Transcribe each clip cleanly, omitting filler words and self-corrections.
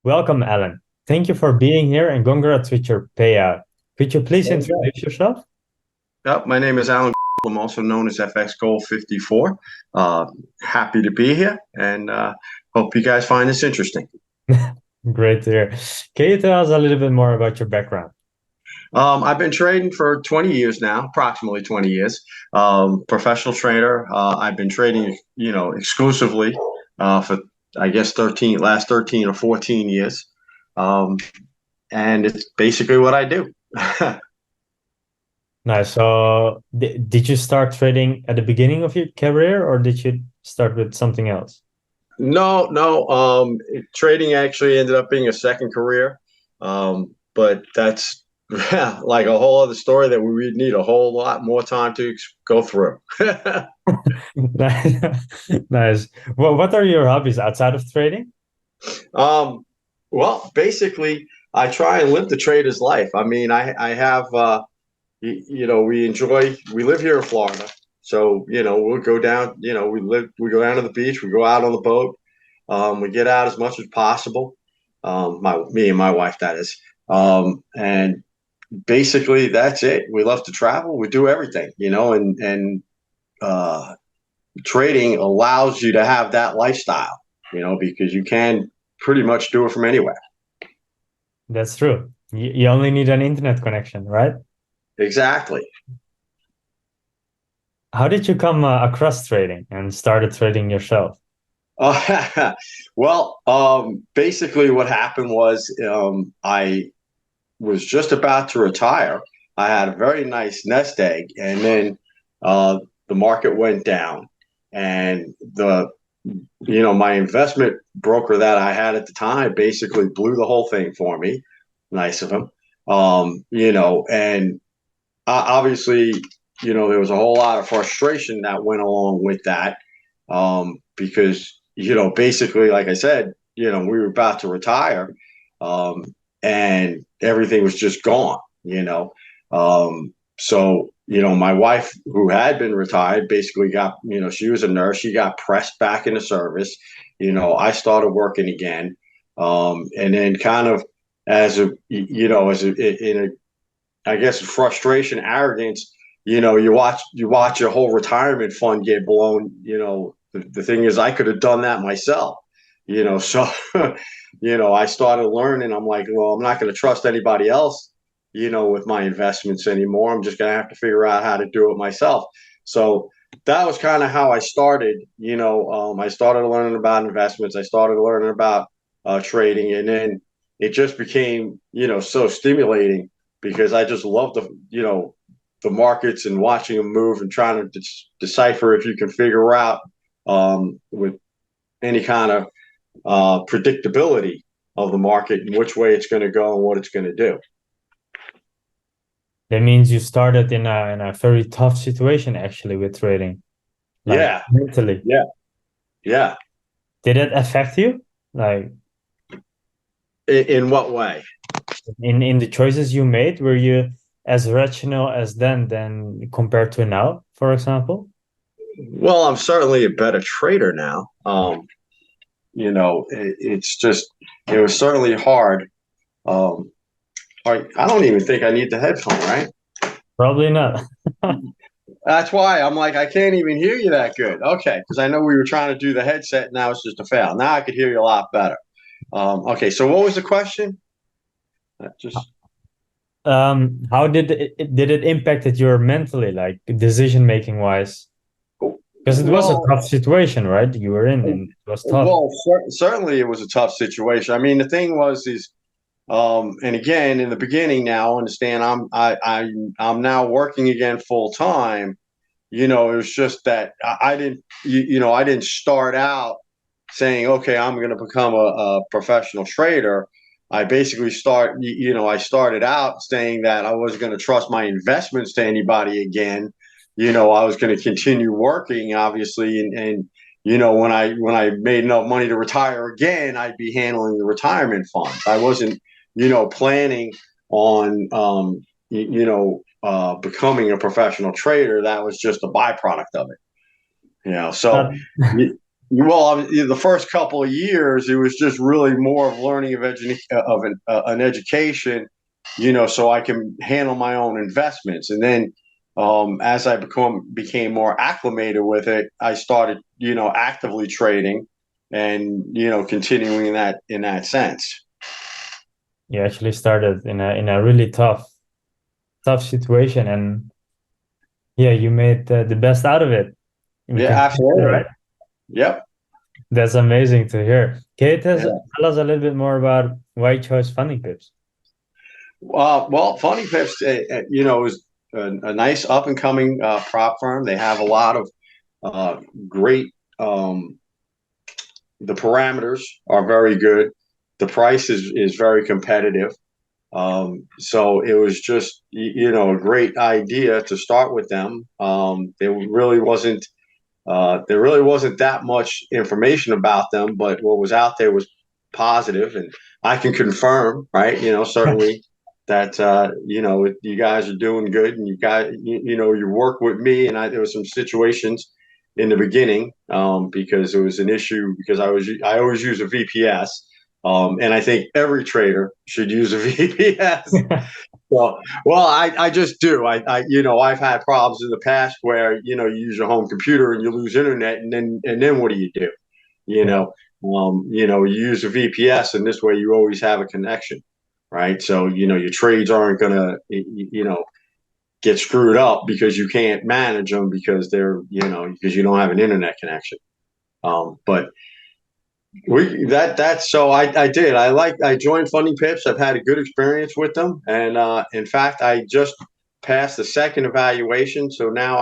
Welcome, Alan. Thank you for being here and congrats with your payout. Could you please There you go. introduce yourself? Yep, my name is Alan. I'm also known as FX Gold 54. Happy to be here and hope you guys find this interesting. Great to hear. Can you tell us a little bit more about your background? I've been trading for 20 years now, approximately 20 years. Professional trader. I've been trading, exclusively for I guess last 13 or 14 years. Um, and it's basically what I do. Nice. So, did you start trading at the beginning of your career or did you start with something else? No, no. Trading actually ended up being a second career, but that's like a whole other story that we would need a whole lot more time to go through. Nice. What are your hobbies outside of trading? Um, well, basically, I try and live the trader's life. I mean, I have, we live here in Florida. So, we'll go down, we go down to the beach, we go out on the boat. We get out as much as possible. Me and my wife, that is. And basically that's it. We love to travel. We do everything, and uh, trading allows you to have that lifestyle, because you can pretty much do it from anywhere. That's true. You only need an internet connection, right? Exactly. How did you come across trading and started trading yourself? Basically, what happened was I was just about to retire. I had a very nice nest egg, and then the market went down, and my investment broker that I had at the time basically blew the whole thing for me. Nice of him. And obviously, there was a whole lot of frustration that went along with that, because basically, like I said, we were about to retire, um, and everything was just gone. So my wife, who had been retired, basically got, she was a nurse. She got pressed back into service. I started working again, and then kind of as a, as a, in a I guess frustration, arrogance. You watch your whole retirement fund get blown. The thing is, I could have done that myself. So I started learning. I'm like, well, I'm not going to trust anybody else. With my investments anymore. I'm just going to have to figure out how to do it myself. So that was kind of how I started. I started learning about investments. I started learning about trading, and then it just became so stimulating because I just love the markets and watching them move and trying to decipher if you can figure out with any kind of predictability of the market and which way it's going to go and what it's going to do. That means you started in a very tough situation actually with trading, like Yeah, mentally. yeah, yeah. Did it affect you? Like In what way? in the choices you made, were you as rational as then compared to now, for example? Well, I'm certainly a better trader now. It's just it was certainly hard. Um, I don't even think I need the headphone, right? Probably not. That's why I'm like, I can't even hear you that good. Okay, because I know we were trying to do the headset. Now it's just a fail. Now I could hear you a lot better. Okay, so what was the question? Just How did it impacted your mentally, like decision making wise? Because it was a well, tough situation, right? You were in, and it was tough. certainly it was a tough situation. I mean, the thing was is, and again, in the beginning, now understand I'm now working again full time. It was just that I didn't, I didn't start out saying, okay, I'm going to become a professional trader. I basically I started out saying that I wasn't going to trust my investments to anybody again. I was going to continue working, obviously, and when I made enough money to retire again, I'd be handling the retirement funds. I wasn't, planning on, becoming a professional trader. That was just a byproduct of it. So But Well, the first couple of years, it was just really more of learning of an education, so I can handle my own investments. And then, as I became more acclimated with it, I started, actively trading, and continuing in that sense. You actually started in a really tough situation, and yeah, you made the best out of it. We Yeah, can say that, absolutely. right? Yep. That's amazing to hear. Can you Yeah. tell us a little bit more about why you chose funding pips? Well, Funny Pips, is a nice up and coming prop firm. They have a lot of great. The parameters are very good. The price is very competitive. So it was just a great idea to start with them. There really wasn't that much information about them, but what was out there was positive, and I can confirm, right? Certainly that you guys are doing good, and you work with me, and there was some situations in the beginning because it was an issue because I always use a VPS, and I think every trader should use a VPS. Well, I just do. I've had problems in the past where you use your home computer and you lose internet, and then what do you do? You Yeah, know, you use a VPS, and this way you always have a connection, right? So your trades aren't gonna get screwed up because you can't manage them because because you don't have an internet connection. But that's so I did. I joined Funding Pips. I've had a good experience with them, and in fact, I just passed the second evaluation. So now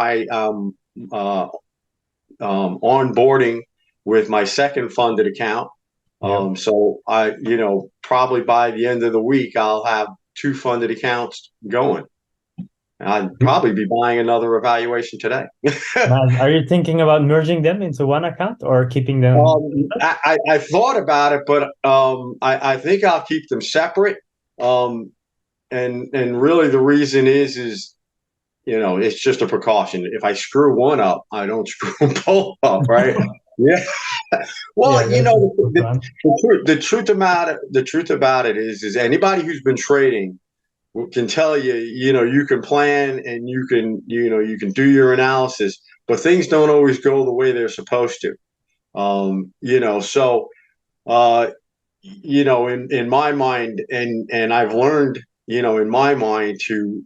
uh, onboarding with my second funded account. yeah. So probably by the end of the week, I'll have two funded accounts going. I'd probably be buying another evaluation today. Now, are you thinking about merging them into one account or keeping them? I thought about it, but I think I'll keep them separate. Um, and really the reason is it's just a precaution. If I screw one up, I don't screw them both up, right? Yeah. Yeah, Well, that's a plan. the truth about it is anybody who's been trading can tell you, you can plan and you can do your analysis, but things don't always go the way they're supposed to. So in my mind, and I've learned, in my mind to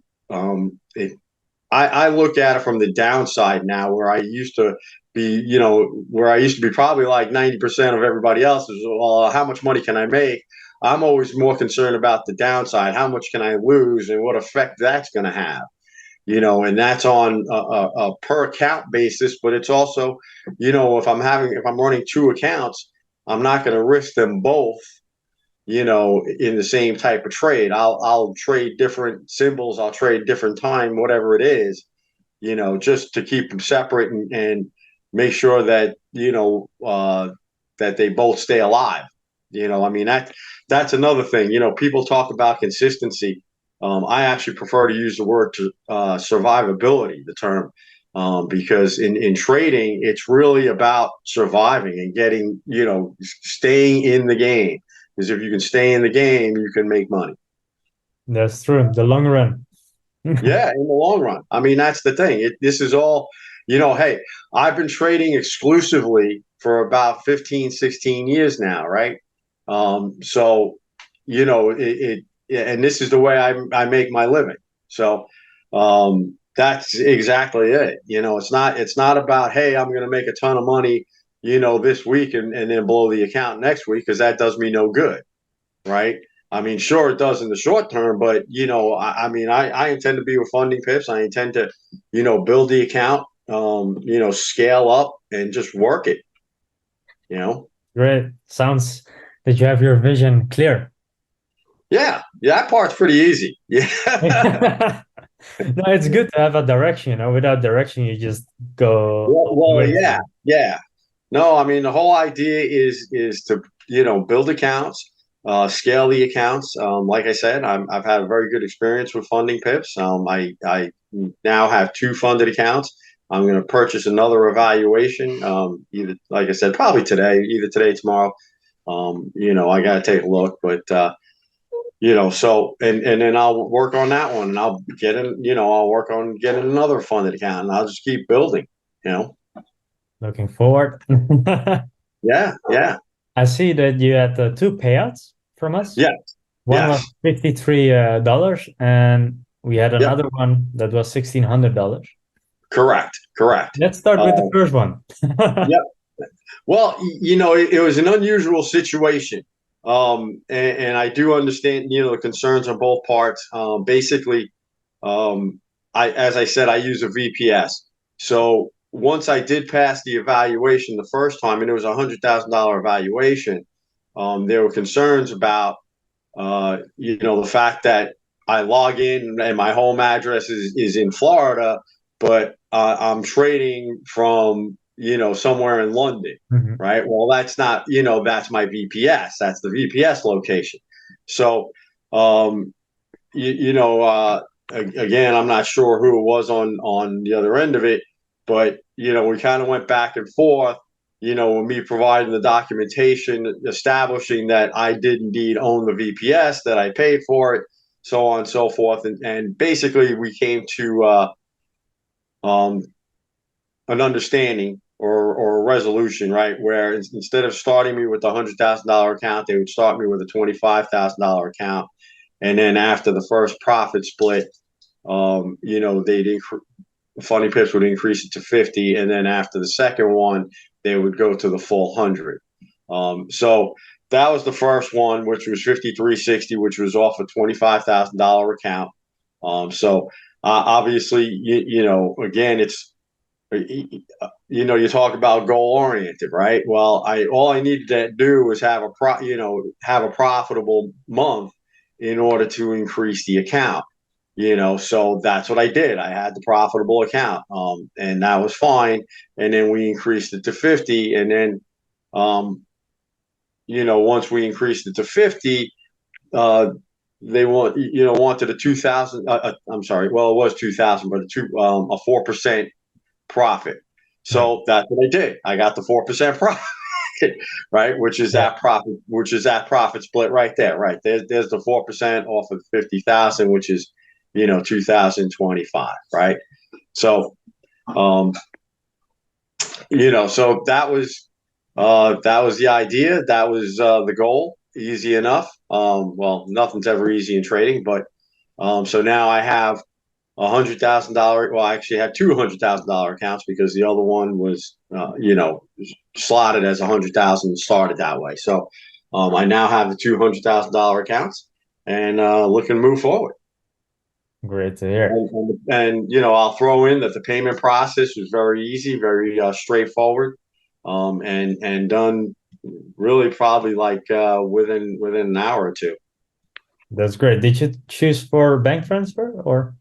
I look at it from the downside now, where I used to be probably like 90% of everybody else is, well, how much money can I make? I'm always more concerned about the downside. How much can I lose and what effect that's going to have? And that's on a per account basis, but it's also, if I'm running two accounts, I'm not going to risk them both, in the same type of trade. I'll trade different symbols, I'll trade different time, whatever it is, just to keep them separate and make sure that that they both stay alive. I mean that's another thing. People talk about consistency. I actually prefer to use the word survivability, the term, because in trading, it's really about surviving and staying in the game. Because if you can stay in the game, you can make money. That's true. The long run. Yeah, in the long run. I mean, that's the thing. This is all, hey, I've been trading exclusively for about 15, 16 years now, right? So, and this is the way I make my living. So, that's exactly it. It's not about, hey, I'm going to make a ton of money, this week and then blow the account next week because that does me no good, right? I mean, sure, it does in the short term, but I mean, I intend to be with Funding Pips. I intend to, build the account, scale up and just work it. You know, Great. Sounds that you have your vision clear. yeah, that part's pretty easy. Yeah. No, it's good to have a direction. Without direction, you just go all the Well, way. yeah, yeah. No, I mean the whole idea is to build accounts, scale the accounts. Like I said, I've had a very good experience with Funding Pips. I now have two funded accounts, I'm going to purchase another evaluation. Either, like I said, probably today, either today, tomorrow. I got to take a look, but so and then I'll work on that one, and I'll get in. I'll work on getting another funded account, and I'll just keep building. You know, Looking forward. yeah, yeah, I see that you had two payouts from us. yeah, One was yes, $53, and we had yep, another one that was $1,600. correct, correct. Let's start with the Uh, first one. yep. Well, it was an unusual situation. And I do understand, the concerns on both parts. Basically, as I said, I use a VPS. So once I did pass the evaluation the first time, and it was $100,000 evaluation, there were concerns about, the fact that I log in and my home address is in Florida, but I'm trading from, somewhere in London, Mhm. right? Well, that's not, that's my VPS. That's the VPS location. So, um, again, I'm not sure who it was on the other end of it, but we kind of went back and forth. With me providing the documentation establishing that I did indeed own the VPS, that I paid for it, so on and so forth, and basically we came to um, an understanding or a resolution, right? Where instead of starting me with a $100,000 account, they would start me with a $25,000 account, and then after the first profit split, they'd Funny Pips would increase it to 50, and then after the second one, they would go to the full 100. So that was the first one, which was 5360, which was off a $25,000 account. Obviously, again, it's you talk about goal oriented, right? Well, I all I needed to do was have a profitable month in order to increase the account. So that's what I did. I had the profitable account, and that was fine. And then we increased it to 50, and then um, once we increased it to 50, uh, they wanted a 2,000. I'm sorry. Well, it was 2,000, but a 4% profit. Right. So that's what I did. I got the 4% profit, right? Yeah. Which is that profit split right there, right? There's the 4% off of 50,000, which is 2025, right? So um, so that was the idea. That was the goal. Easy enough. Well, nothing's ever easy in trading, but so now I have $100,000. Well, I actually had $200,000 accounts because the other one was, slotted as 100,000 and started that way. So I now have the $200,000 accounts and looking to move forward. Great to hear. I'll throw in that the payment process was very easy, very straightforward, and done really probably like within an hour or two. That's great. Did you choose for bank transfer or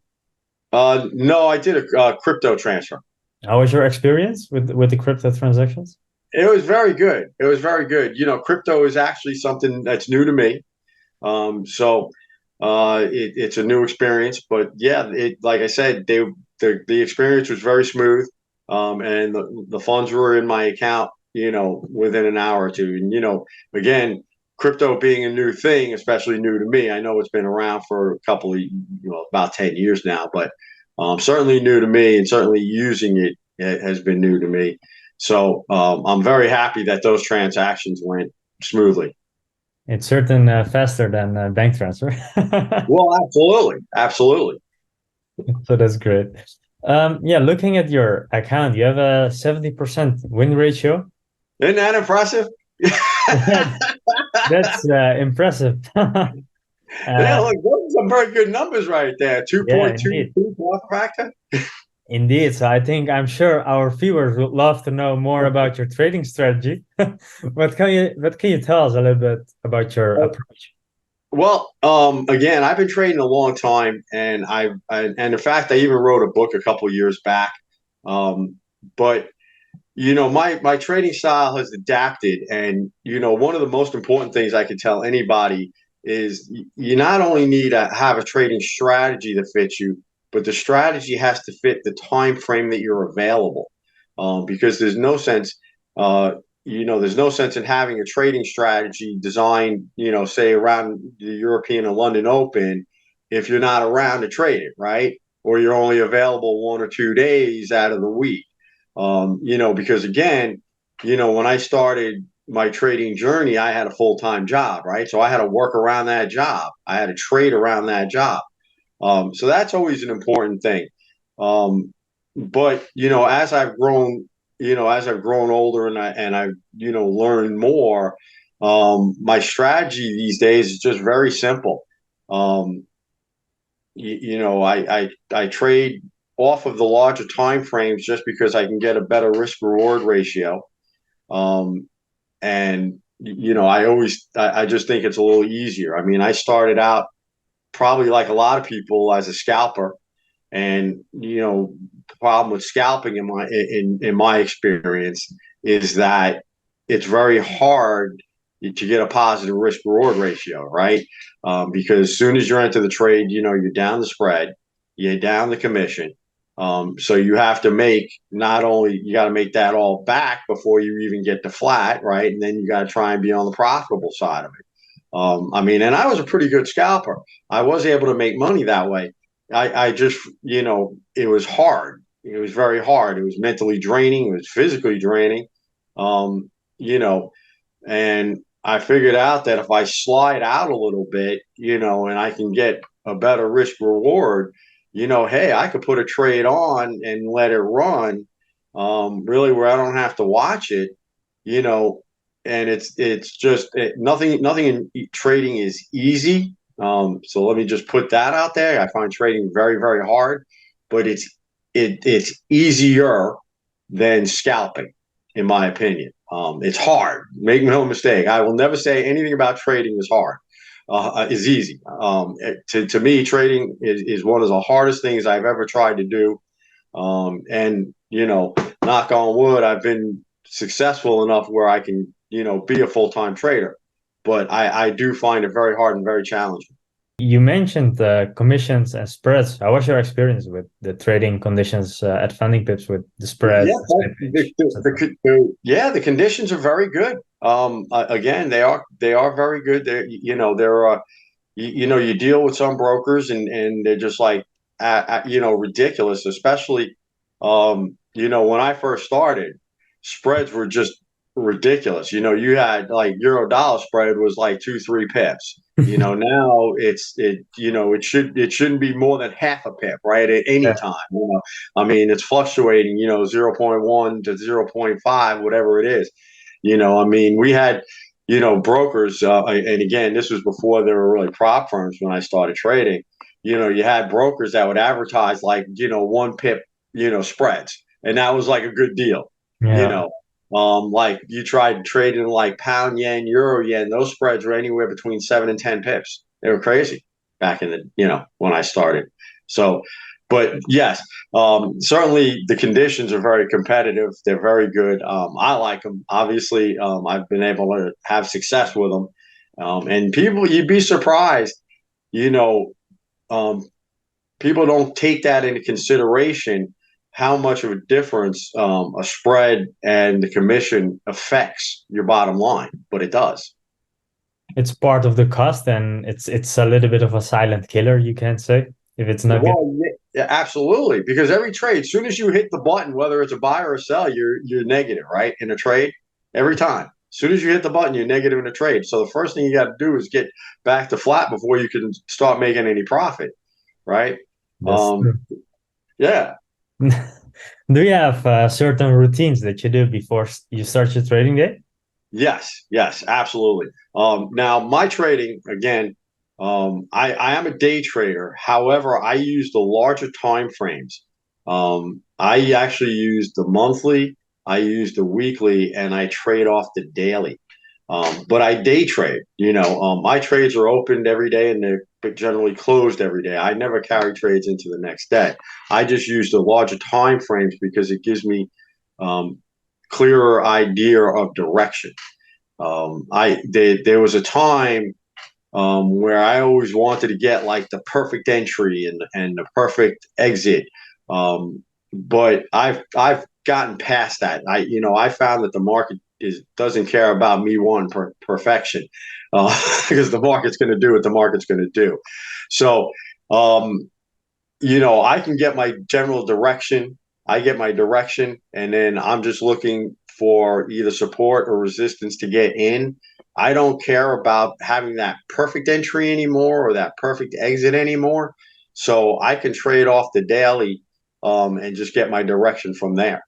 No, I did a crypto transfer. how was your experience with the crypto transactions? It was very good. It was very good. Crypto is actually something that's new to me. So it's a new experience, but yeah, like I said, the experience was very smooth, and the funds were in my account, within an hour or two. And again, crypto being a new thing, especially new to me, I know it's been around for a couple of about 10 years now, but certainly new to me, and certainly using it has been new to me. So I'm very happy that those transactions went smoothly. It's certain faster than bank transfer. Well, absolutely, absolutely. So that's great. Yeah, looking at your account, you have a 70% win ratio. Isn't that impressive? That's impressive. Yeah, Uh, look, those are some very good numbers right there. yeah, indeed. 2.22 fourth factor. Indeed. So I'm sure our viewers would love to know more about your trading strategy. What can you tell us a little bit about your approach? Well, again, I've been trading a long time, and and in fact, I even wrote a book a couple years back. Um, but my trading style has adapted, and one of the most important things I can tell anybody is you not only need to have a trading strategy that fits you, but the strategy has to fit the time frame that you're available. Because there's no sense, uh, there's no sense in having a trading strategy designed, say around the European and London Open if you're not around to trade it, right? Or you're only available 1 or 2 days out of the week. Because again, when I started my trading journey, I had a full-time job, right? So I had to work around that job. I had to trade around that job. So that's always an important thing. But as I've grown older and I've learned more, my strategy these days is just very simple. Um, I trade off of the larger time frames just because I can get a better risk reward ratio. Um, and I just think it's a little easier. I mean, I started out probably like a lot of people as a scalper, and the problem with scalping in my experience is that it's very hard to get a positive risk reward ratio, right? Because as soon as you enter the trade, you're down the spread, you're down the commission. So you have to make not only you got to make that all back before you even get to flat, right? And then you got to try and be on the profitable side of it. And I was a pretty good scalper. I was able to make money that way. I just, it was hard. It was very hard. It was mentally draining. It was physically draining. Um, you know, and I figured out that if I slide out a little bit, and I can get a better risk reward, hey, I could put a trade on and let it run, really where I don't have to watch it, you know, and it's just nothing in trading is easy. So let me just put that out there. I find trading very, very hard, but it's easier than scalping, in my opinion. It's hard. Make no mistake. I will never say anything about trading is hard. Is easy. To me, trading is one of the hardest things I've ever tried to do. And knock on wood, I've been successful enough where I can be a full-time trader. But I do find it very hard and very challenging. You mentioned the commissions and spreads. How was your experience with the trading conditions at funding pips with the Yeah, spreads, the slippage, etc.? the conditions are very good. Again, they are very good. You deal with some brokers and they're just like ridiculous. Especially when I first started, spreads were just ridiculous. You had like euro dollar spread was like 2-3 pips. Now it shouldn't be more than half a pip, right? At any Yeah. time. I mean, it's fluctuating, 0.1 to 0.5, whatever it is. We had, brokers, and again, this was before there were really prop firms when I started trading. You had brokers that would advertise like, 1 pip, spreads, and that was like a good deal. You Yeah. know, like you tried trading like pound yen, euro yen, those spreads were anywhere between 7 and 10 pips. They were crazy back in when I started. So, but yes, certainly the conditions are very competitive. They're very good. I like them. Obviously, I've been able to have success with them. And you'd be surprised, you know, um, people don't take that into consideration how much of a difference a spread and the commission affects your bottom line, but it does. It's part of the cost, and it's a little bit of a silent killer, you can say, if it's not good. Well, yeah, absolutely, because every trade, as soon as you hit the button, whether it's a buy or a sell, you're negative, right? In a trade, every time. As soon as you hit the button, you're negative in a trade. So the first thing you got to do is get back to flat before you can start making any profit, right? That's Um, true. yeah, Do you have certain routines that you do before you start your trading day? yes, yes, absolutely. Now, my trading, again, I am a day trader. However, I use the larger time frames. I actually use the monthly, I use the weekly, and I trade off the daily. But I day trade. My trades are opened every day and they're generally closed every day. I never carry trades into the next day. I just use the larger time frames because it gives me um, clearer idea of direction. There was a time where I always wanted to get like the perfect entry and the perfect exit. But I've gotten past that. I found that the market doesn't care about me one perfection, because the market's going to do what the market's going to do. So, um, I can get my general direction. I get my direction, and then I'm just looking for either support or resistance to get in. I don't care about having that perfect entry anymore or that perfect exit anymore. So I can trade off the daily, and just get my direction from there.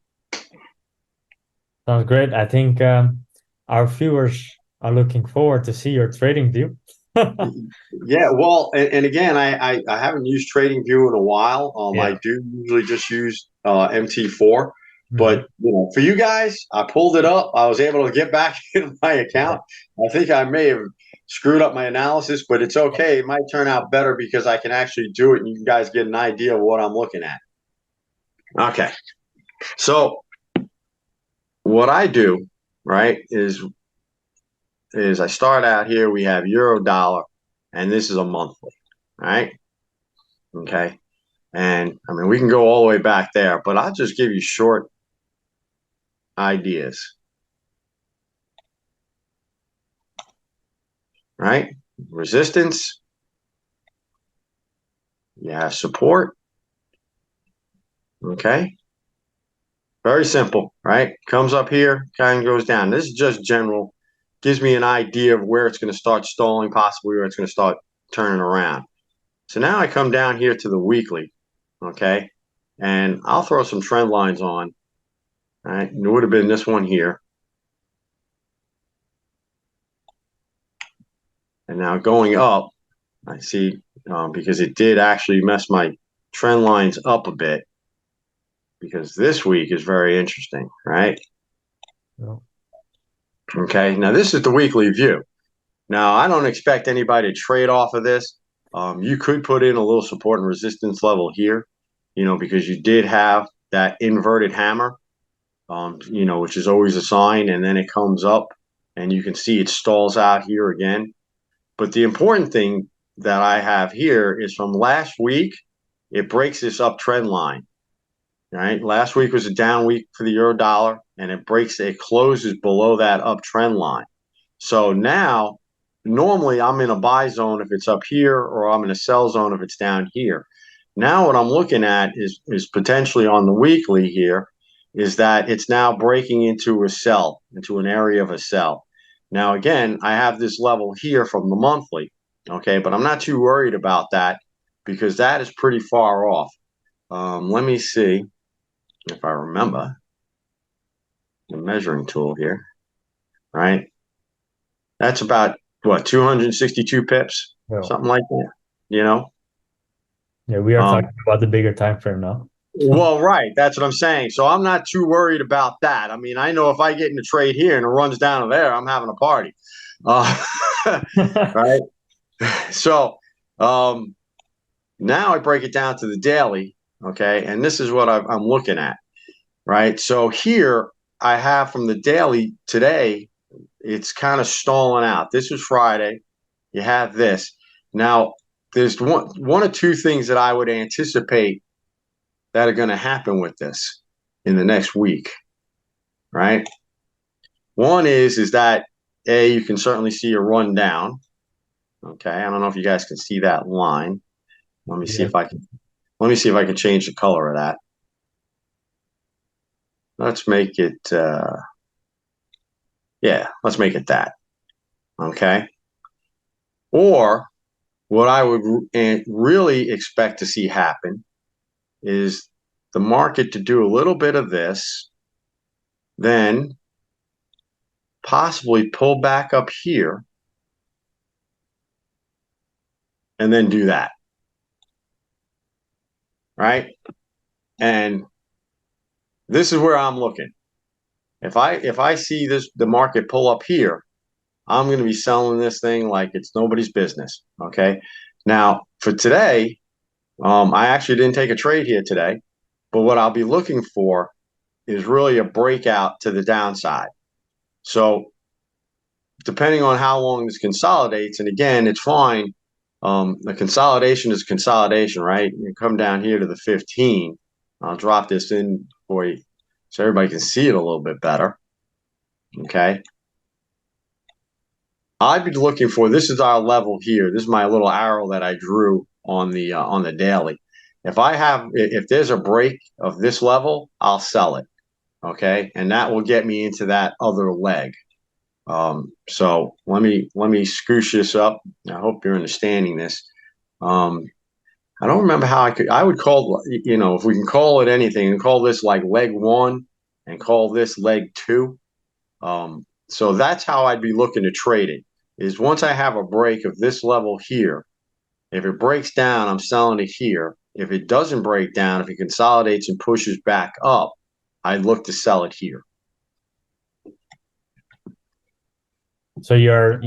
Sounds great. I think our viewers are looking forward to see your trading view. Yeah, well, and again, I haven't used TradingView in a while. I Yeah. do usually just use MT4, Mhm. but for you guys, I pulled it up. I was able to get back in my Yeah. account. I think I may have screwed up my analysis, but it's okay. It might turn out better because I can actually do it, and you guys get an idea of what I'm looking at. Okay, so what I do, right, is I start out here. We have euro dollar, and this is a monthly, right? Okay. And I mean, we can go all the way back there, but I'll just give you short ideas, right? Resistance, yeah, support. Okay. Very simple, right? Comes up here, kind of goes down. This is just general, gives me an idea of where it's going to start stalling, possibly where it's going to start turning around. So now I come down here to the weekly, okay? And I'll throw some trend lines on. All right. It would have been this one here. And now going up, I see, because it did actually mess my trend lines up a bit, because this week is very interesting, right? So, Okay, now this is the weekly view. Now, I don't expect anybody to trade off of this. You could put in a little support and resistance level here, because you did have that inverted hammer, which is always a sign, and then it comes up, and you can see it stalls out here again. But the important thing that I have here is from last week, it breaks this uptrend line. Right. Last week was a down week for the euro dollar, and it closes below that uptrend line. So now, normally I'm in a buy zone if it's up here, or I'm in a sell zone if it's down here. Now, what I'm looking at is potentially on the weekly here, is that it's now breaking into a sell, into an area of a sell. Now, again, I have this level here from the monthly, okay, but I'm not too worried about that because that is pretty far off. Let me see if I remember the measuring tool here, right? That's about what, 262 pips, well, something like that, you know? yeah, we are Um, talking about the bigger time frame now. well, right. That's what I'm saying. So I'm not too worried about that. I mean, I know if I get in a trade here and it runs down to there, I'm having a party. Uh, right. So um, now I break it down to the daily. Okay. And this is what I'm looking at. Right. So here I have from the daily today, it's kind of stalling out. This was Friday. You have this. Now, there's one or two things that I would anticipate that are going to happen with this in the next week, right? One is that you can certainly see a run down. Okay, I don't know if you guys can see that line. Let me see Yeah. if I can. Let me see if I can change the color of that. Let's make it. Yeah, let's make it that. Okay. Or what I would really expect to see happen is the market to do a little bit of this, then possibly pull back up here and then do that. Right. And this is where I'm looking. If I see the market pull up here, I'm going to be selling this thing like it's nobody's business. Okay. Now for today, I actually didn't take a trade here today, but what I'll be looking for is really a breakout to the downside. So depending on how long this consolidates, and again, it's fine. The consolidation is consolidation, right? You come down here to the 15. I'll drop this in for you so everybody can see it a little bit better. Okay. I'd be looking for, this is our level here. This is my little arrow that I drew on the daily. If there's a break of this level, I'll sell it. Okay. And that will get me into that other leg. So let me scoosh this up. I hope you're understanding this. Um, I don't remember how I would call, if we can call it anything, and call this like leg one and call this leg two. So that's how I'd be looking to trade it, is once I have a break of this level here, if it breaks down, I'm selling it here. If it doesn't break down, if it consolidates and pushes back up, I'd look to sell it here. So you're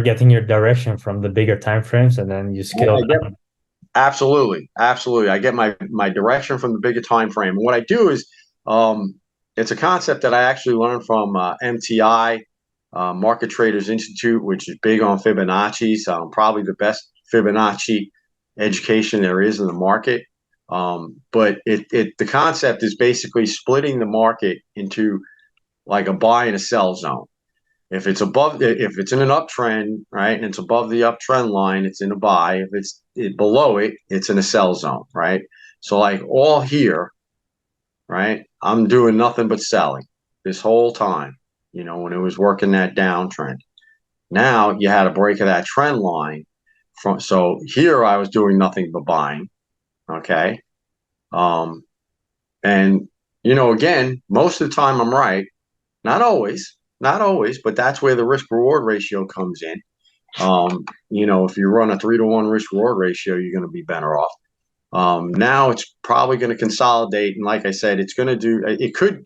getting your direction from the bigger time frames, and then you scale I get down. Absolutely, absolutely. I get my direction from the bigger time frame. And what I do is, um, it's a concept that I actually learned from MTI, Market Traders Institute, which is big on Fibonacci's. Probably the best Fibonacci education there is in the market. But the concept is basically splitting the market into like a buy and a sell zone. If it's in an uptrend, right, and it's above the uptrend line, it's in a buy. If it's below it, it's in a sell zone, right? So like all here, right, I'm doing nothing but selling this whole time, when it was working that downtrend. Now you had a break of that trend line. So here I was doing nothing but buying, okay? Um, and again, most of the time I'm right. Not always, but that's where the risk reward ratio comes in. If you run a 3-to-1 risk reward ratio, you're going to be better off. Now it's probably going to consolidate, and like I said, it's going to do. It could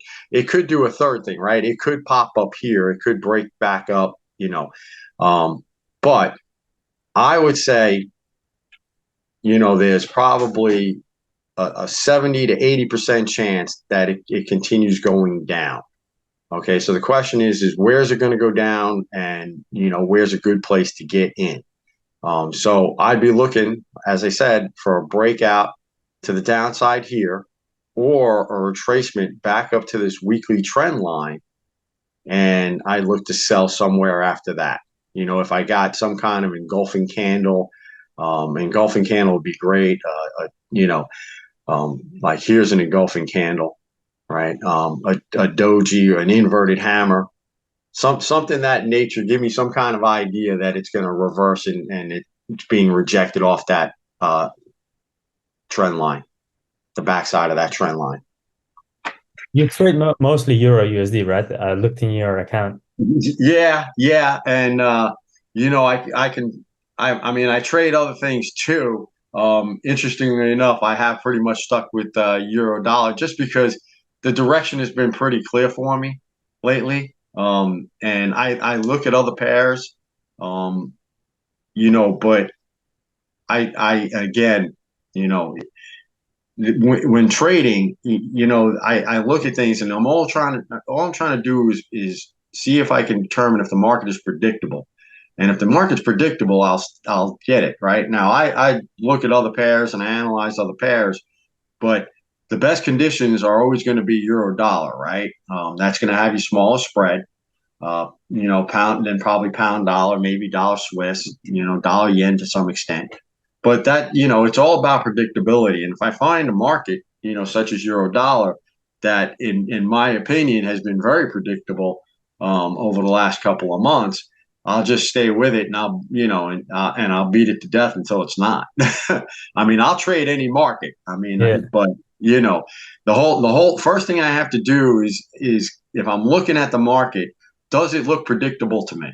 do a third thing, right? It could pop up here. It could break back up, But I would say, there's probably a 70 to 80% chance that it continues going down. Okay, so the question is where's it going to go down, and where's a good place to get in? So I'd be looking, as I said, for a breakout to the downside here, or a retracement back up to this weekly trend line, and I look to sell somewhere after that. If I got some kind of engulfing candle would be great. Like here's an engulfing candle, right? A doji or an inverted hammer, something that nature. Give me some kind of idea that it's going to reverse, and it's being rejected off that trend line, the backside of that trend line. You trade mostly Euro USD, right? I looked in your account. Yeah, yeah, and I can. I mean, I trade other things too. Interestingly enough, I have pretty much stuck with euro dollar just because the direction has been pretty clear for me lately. And I look at other pairs, but I again, you know, when trading, I look at things, and all I'm trying to do is see if I can determine if the market is predictable. And if the market's predictable, I'll get it right. Now I look at other pairs and I analyze other pairs, but the best conditions are always going to be euro dollar, right? That's going to have you smaller spread. Pound, then probably pound dollar, maybe dollar Swiss, dollar yen to some extent. But that, it's all about predictability. And if I find a market, such as euro dollar, that in my opinion has been very predictable over the last couple of months, I'll just stay with it, and I'll beat it to death until it's not. I mean, I'll trade any market. I mean, Yeah. but the whole first thing I have to do is if I'm looking at the market, does it look predictable to me?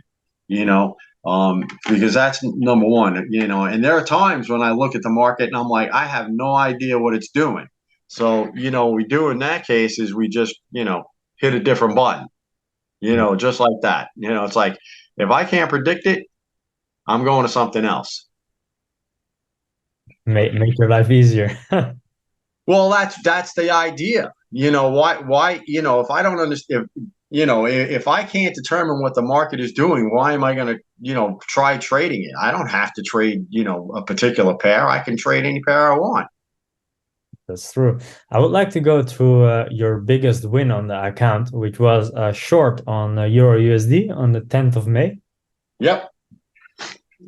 Because that's number one, and there are times when I look at the market and I'm like, I have no idea what it's doing. So, we do in that case is we just, hit a different button, just like that. It's like, if I can't predict it, I'm going to something else. Make your life easier. Well, that's the idea. Why, if I don't understand, if I can't determine what the market is doing, why am I going to, try trading it? I don't have to trade, a particular pair. I can trade any pair I want. That's true. I would like to go through your biggest win on the account, which was a short on Euro USD on the 10th of May. Yep.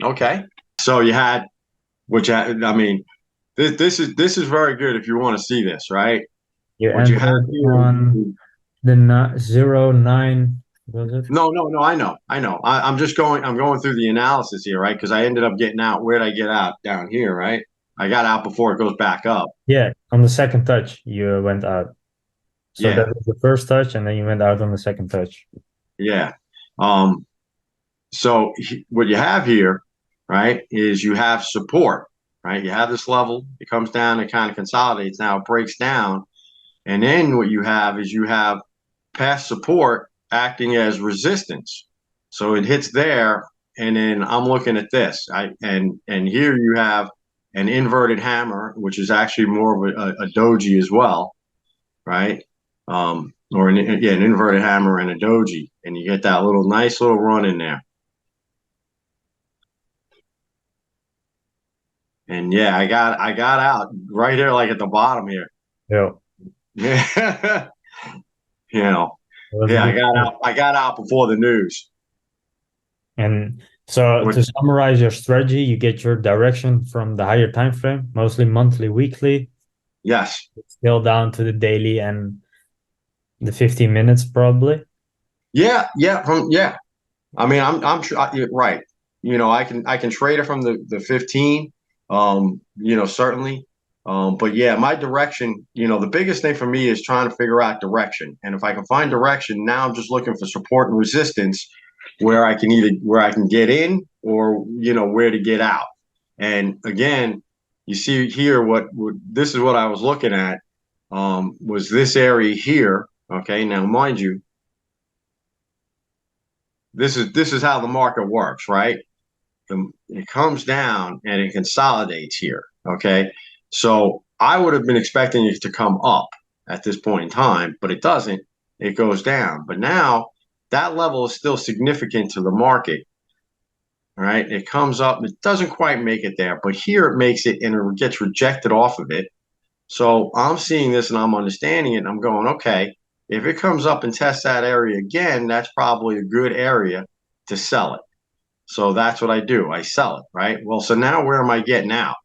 Okay. So you had, I mean, this is very good if you want to see this, right? You What you have entered here on is, the 09, was it? no, I know. I'm going through the analysis here, right? Because I ended up getting out. Where'd I get out? Down here, right? I got out before it goes back up. Yeah, on the second touch, you went out. So that Yeah, was the first touch, and then you went out on the second touch. yeah. Um, so what you have here, right, is you have support, right? You have this level, it comes down, it kind of consolidates. Now it breaks down, and then what you have is you have past support acting as resistance. So it hits there, and then I'm looking at this. And here you have an inverted hammer, which is actually more of a doji as well, right? An inverted hammer and a doji, and you get that little nice little run in there. And yeah, I got out right here, like at the bottom here. Yeah, Yeah, you know, it was a yeah, I good got start. out. I got out before the news. And so Which, to summarize your strategy, you get your direction from the higher time frame, mostly monthly, weekly, yes, still down to the daily and the 15 minutes probably. yeah. I mean, right. I can trade it from the 15. Certainly. But yeah, my direction. The biggest thing for me is trying to figure out direction. And if I can find direction, now I'm just looking for support and resistance where I can get in or where to get out. And again, you see here what this is what I was looking at was this area here. Okay, now mind you, this is how the market works, right? It comes down and it consolidates here. Okay. So I would have been expecting it to come up at this point in time, but it doesn't. It goes down. But now that level is still significant to the market. All right. It comes up, it doesn't quite make it there, but here it makes it and it gets rejected off of it. So I'm seeing this and I'm understanding it. And I'm going, okay, if it comes up and tests that area again, that's probably a good area to sell it. So that's what I do. I sell it, right? Well, so now where am I getting out?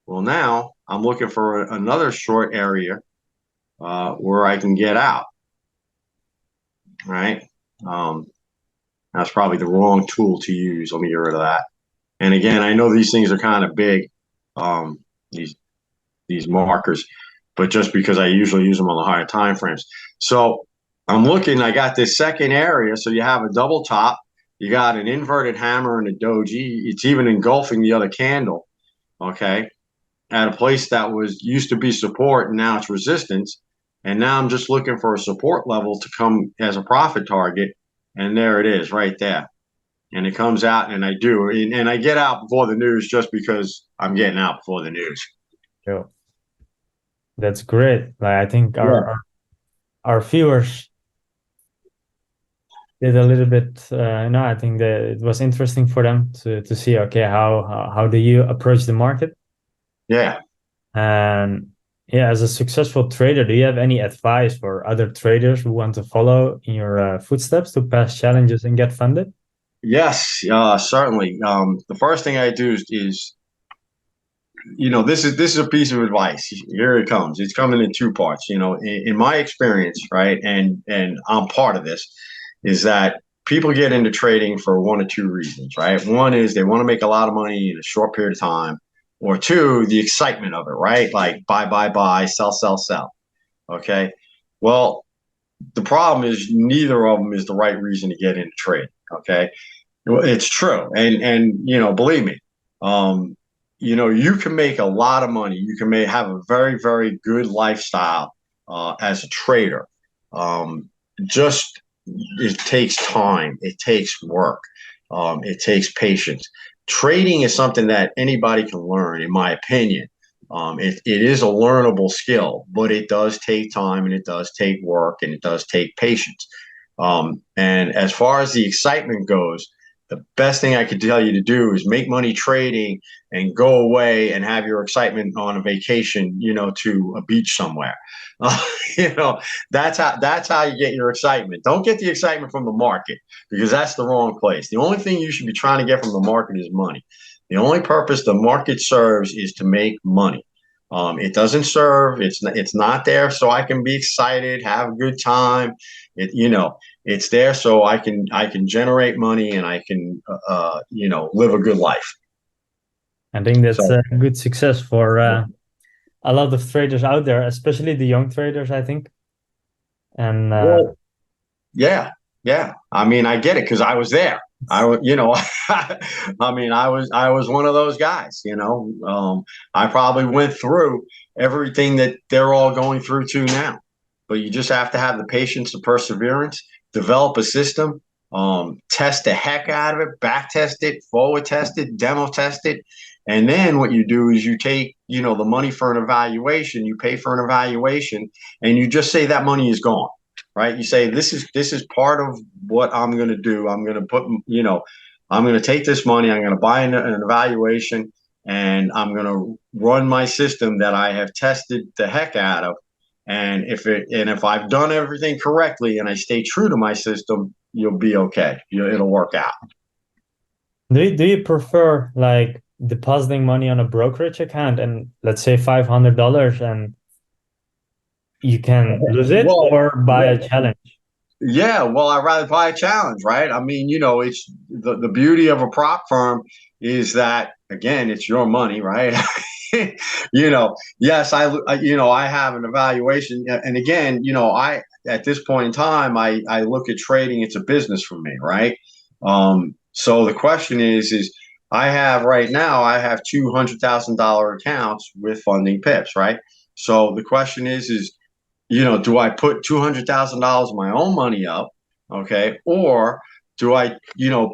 Well, now I'm looking for another short area where I can get out, right? Um, that's probably the wrong tool to use. Let me get rid of that. And again, I know these things are kind of big, um, these these markers, but just because I usually use them on the higher time frames. So I'm looking. I got this second area. So you have a double top. You got an inverted hammer and a doji. It's even engulfing the other candle. Okay, at a place that was used to be support and now it's resistance. And now I'm just looking for a support level to come as a profit target. And there it is right there. And it comes out and I do. And I get out before the news just because I'm getting out before the news. Yeah, that's great. Like I think Yeah. our viewers did a little bit. I think that it was interesting for them to see. Okay, how do you approach the market? Yeah. And yeah, as a successful trader, do you have any advice for other traders who want to follow in your footsteps to pass challenges and get funded? Yes, certainly. The first thing I do is this is a piece of advice. Here it comes. It's coming in two parts. In my experience, right, and I'm part of this, is that people get into trading for one or two reasons, right? One is they want to make a lot of money in a short period of time, or two, the excitement of it, right? Like buy, sell, sell, sell. Okay. Well, the problem is neither of them is the right reason to get into trading. Okay. Well, it's true, and believe me, um, you can make a lot of money. You can have a very very good lifestyle as a trader. Just it takes time, it takes work, it takes patience. Trading is something that anybody can learn, in my opinion. It is a learnable skill, but it does take time and it does take work and it does take patience. And as far as the excitement goes, the best thing I could tell you to do is make money trading and go away and have your excitement on a vacation, to a beach somewhere. Uh, you know, that's how you get your excitement. Don't get the excitement from the market because that's the wrong place. The only thing you should be trying to get from the market is money. The only purpose the market serves is to make money. It doesn't serve. It's not there so I can be excited, have a good time. It's there so I can generate money and I can live a good life. I think that's So a good success for a lot of traders out there, especially the young traders, I think. And well, yeah, yeah. I mean, I get it because I was there. I mean, I was one of those guys. I probably went through everything that they're all going through too now. But you just have to have the patience, the perseverance, develop a system, test the heck out of it, back test it, forward test it, demo test it, and then what you do is you take the money for an evaluation, you pay for an evaluation, and you just say that money is gone, right? You say this is part of what I'm going to do. I'm going to I'm going to take this money, I'm going to buy an evaluation, and I'm going to run my system that I have tested the heck out of. And if I've done everything correctly and I stay true to my system, you'll be okay. It'll work out. do you prefer like depositing money on a brokerage account and let's say $500 and you can lose it, Well, or buy a well, challenge? yeah. Well, I'd rather buy a challenge, right? I mean, it's the beauty of a prop firm is that again, it's your money, right? Yes, I have an evaluation, and again, I at this point in time, I look at trading. It's a business for me, right? So the question is I have $200,000 accounts with funding pips, right? So the question is do I put $200,000 of my own money up, okay, or do I,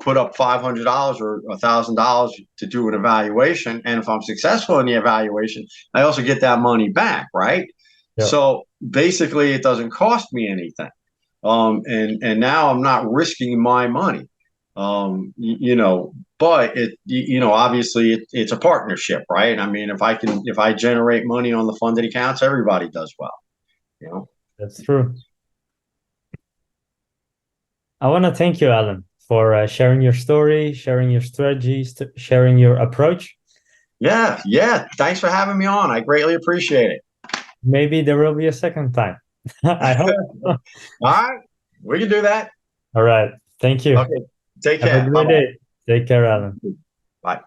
put up $500 or $1,000 to do an evaluation? And if I'm successful in the evaluation, I also get that money back, right? Yeah, So basically, it doesn't cost me anything, and now I'm not risking my money, but obviously it's a partnership, right? I mean, if I generate money on the funded accounts, everybody does well, you know. that's true. I want to thank you, Alan, for sharing your story, sharing your strategies, sharing your approach. Yeah, yeah. Thanks for having me on. I greatly appreciate it. Maybe there will be a second time. I hope. All right, we can do that. All right. Thank you. Okay, take Have a care. Bye great bye. day. Take care, Alan. Bye.